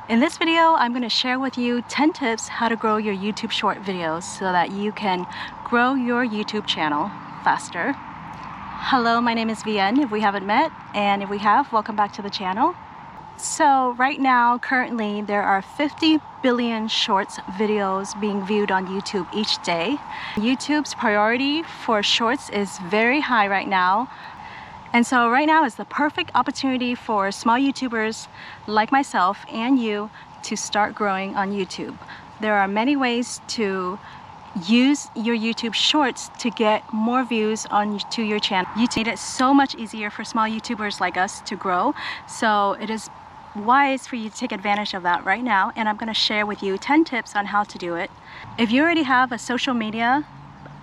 In this video, I'm going to share with you 10 tips how to grow your YouTube short videos so that you can grow your YouTube channel faster. Hello, my name is Vian, if we haven't met, and if we have, welcome back to the channel. So right now, currently, there are 50 billion shorts videos being viewed on YouTube each day. YouTube's priority for shorts is very high right now. And so right now is the perfect opportunity for small YouTubers like myself and you to start growing on YouTube. There are many ways to use your YouTube shorts to get more views to your channel. YouTube made it so much easier for small YouTubers like us to grow. So it is wise for you to take advantage of that right now. And I'm going to share with you 10 tips on how to do it. If you already have a social media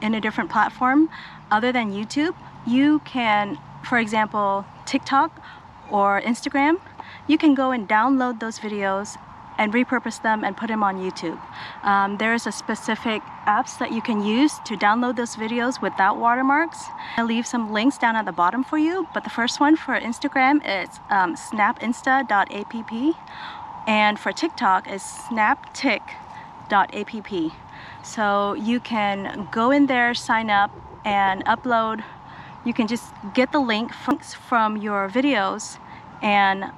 in a different platform other than YouTube, you can, for example, TikTok or Instagram, you can go and download those videos and repurpose them and put them on YouTube. There's a specific apps that you can use to download those videos without watermarks. I'll leave some links down at the bottom for you, but the first one for Instagram is snapinsta.app, and for TikTok is snaptik.app. So you can go in there, sign up, and upload. You can just get the links from your videos and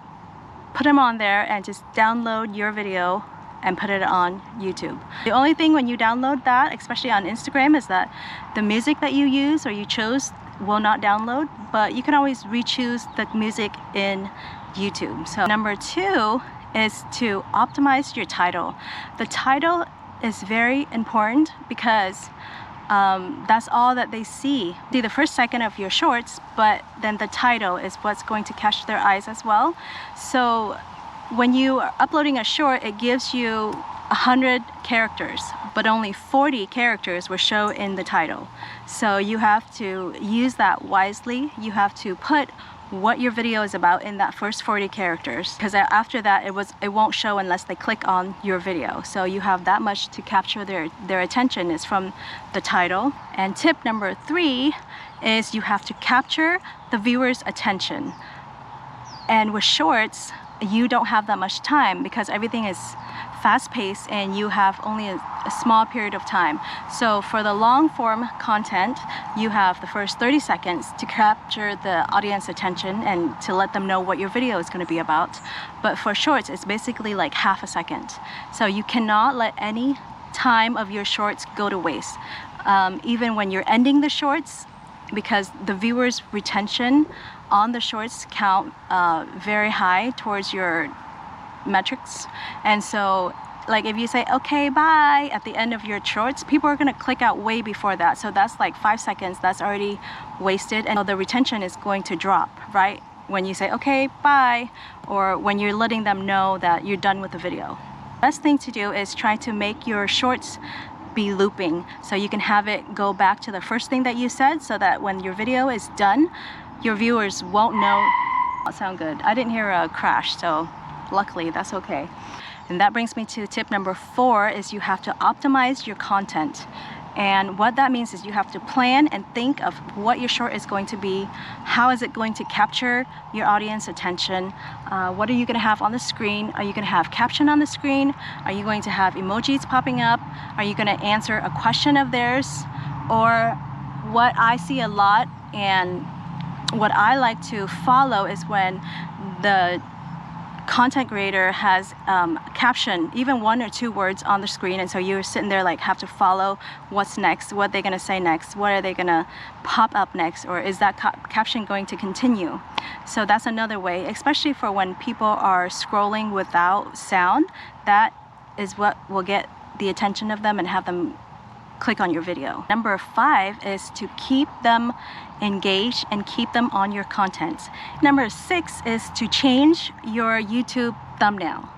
put them on there and just download your video and put it on YouTube. The only thing when you download that, especially on Instagram, is that the music that you use or you chose will not download, but you can always re-choose the music in YouTube. So number 2 is to optimize your title. The title is very important because that's all that they see the first second of your shorts, but then the title is what's going to catch their eyes as well. So when you are uploading a short, it gives you 100 characters, but only 40 characters will show in the title. So you have to use that wisely. You have to put what your video is about in that first 40 characters, because after that it won't show unless they click on your video. So you have that much to capture their attention is from the title. And tip number 3 is you have to capture the viewer's attention. And with shorts, you don't have that much time because everything is fast-paced and you have only a small period of time. So for the long-form content, you have the first 30 seconds to capture the audience attention and to let them know what your video is going to be about. But for shorts, it's basically like half a second. So you cannot let any time of your shorts go to waste. Even when you're ending the shorts, because the viewer's retention on the shorts count very high towards your metrics. And so like if you say okay bye at the end of your shorts, people are going to click out way before that. So that's like 5 seconds that's already wasted, and the retention is going to drop right when you say okay bye, or when you're letting them know that you're done with the video. Best thing to do is try to make your shorts be looping, so you can have it go back to the first thing that you said, so that when your video is done, your viewers won't know. That sound good. I didn't hear a crash, so luckily that's okay. And that brings me to tip number 4 is you have to optimize your content. And what that means is you have to plan and think of what your short is going to be. How is it going to capture your audience attention? What are you going to have on the screen? Are you going to have caption on the screen? Are you going to have emojis popping up? Are you going to answer a question of theirs? Or what I see a lot and what I like to follow is when the content creator has caption, even 1 or 2 words on the screen, and so you're sitting there like have to follow what's next, what they're going to say next, what are they going to pop up next, or is that caption going to continue? So that's another way, especially for when people are scrolling without sound. That is what will get the attention of them and have them click on your video. Number 5 is to keep them engaged and keep them on your content. Number 6 is to change your YouTube thumbnail.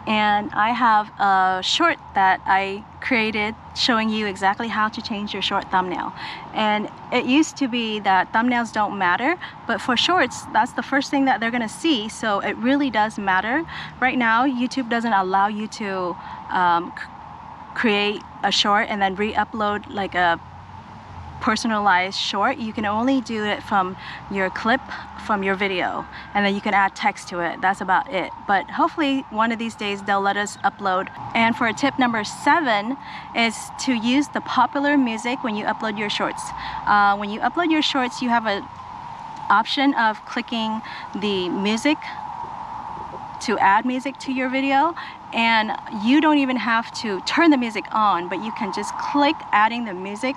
And I have a short that I created showing you exactly how to change your short thumbnail. And it used to be that thumbnails don't matter, but for shorts, that's the first thing that they're gonna see, so it really does matter. Right now, YouTube doesn't allow you to create a short and then re-upload like a personalized short, you can only do it from your clip from your video, and then you can add text to it. That's about it. But hopefully one of these days they'll let us upload. And for tip number 7 is to use the popular music when you upload your shorts. When you upload your shorts, you have an option of clicking the music to add music to your video, and you don't even have to turn the music on, but you can just click adding the music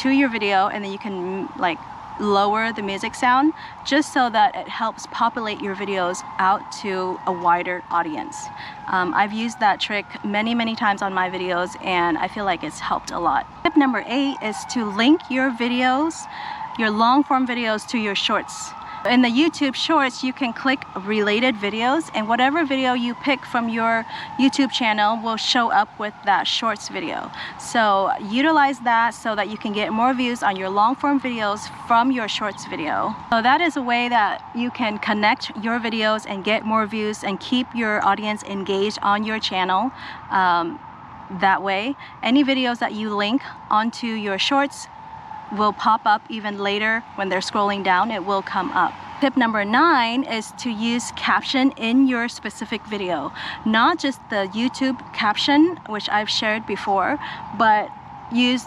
to your video, and then you can like lower the music sound just so that it helps populate your videos out to a wider audience. I've used that trick many times on my videos, and I feel like it's helped a lot. Tip number 8 is to link your videos, your long form videos, to your shorts. In the YouTube Shorts, you can click related videos, and whatever video you pick from your YouTube channel will show up with that Shorts video. So utilize that so that you can get more views on your long form videos from your Shorts video. So that is a way that you can connect your videos and get more views and keep your audience engaged on your channel. That way, any videos that you link onto your Shorts will pop up even later when they're scrolling down. It will come up. Tip number 9 is to use caption in your specific video. Not just the YouTube caption, which I've shared before, but use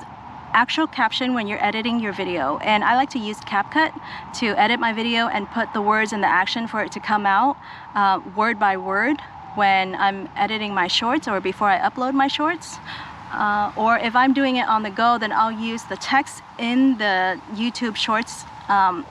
actual caption when you're editing your video. And I like to use CapCut to edit my video and put the words in the action for it to come out word by word when I'm editing my shorts or before I upload my shorts. Or if I'm doing it on the go, then I'll use the text in the YouTube Shorts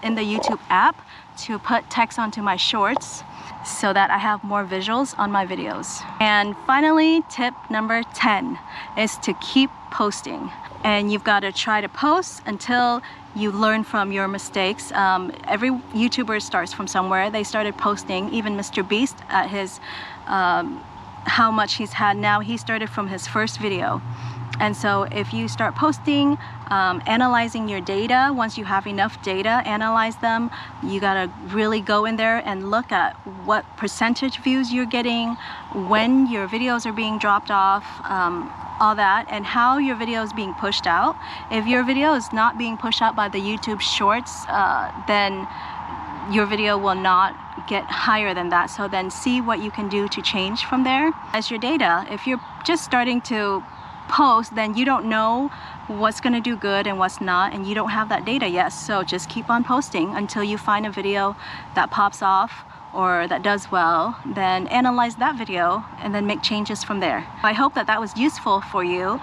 in the YouTube app to put text onto my shorts so that I have more visuals on my videos. And finally, tip number 10 is to keep posting. And you've got to try to post until you learn from your mistakes. Every YouTuber starts from somewhere. They started posting, even Mr. Beast at his how much he's had now, he started from his first video. And so if you start posting, analyzing your data, once you have enough data, analyze them. You gotta really go in there and look at what percentage views you're getting, when your videos are being dropped off, all that, and how your video is being pushed out. If your video is not being pushed out by the YouTube Shorts, then your video will not get higher than that. So then see what you can do to change from there. As your data, if you're just starting to post, then you don't know what's going to do good and what's not, and you don't have that data yet. So just keep on posting until you find a video that pops off or that does well. Then analyze that video and then make changes from there. I hope that that was useful for you.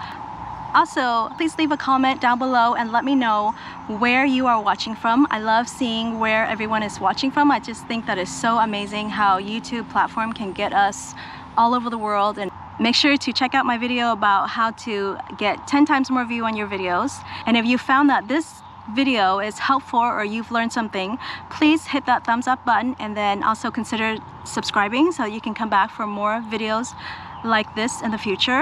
Also, please leave a comment down below and let me know where you are watching from. I love seeing where everyone is watching from. I just think that is so amazing how YouTube platform can get us all over the world. And make sure to check out my video about how to get 10 times more view on your videos. And if you found that this video is helpful or you've learned something, please hit that thumbs up button, and then also consider subscribing so you can come back for more videos like this in the future.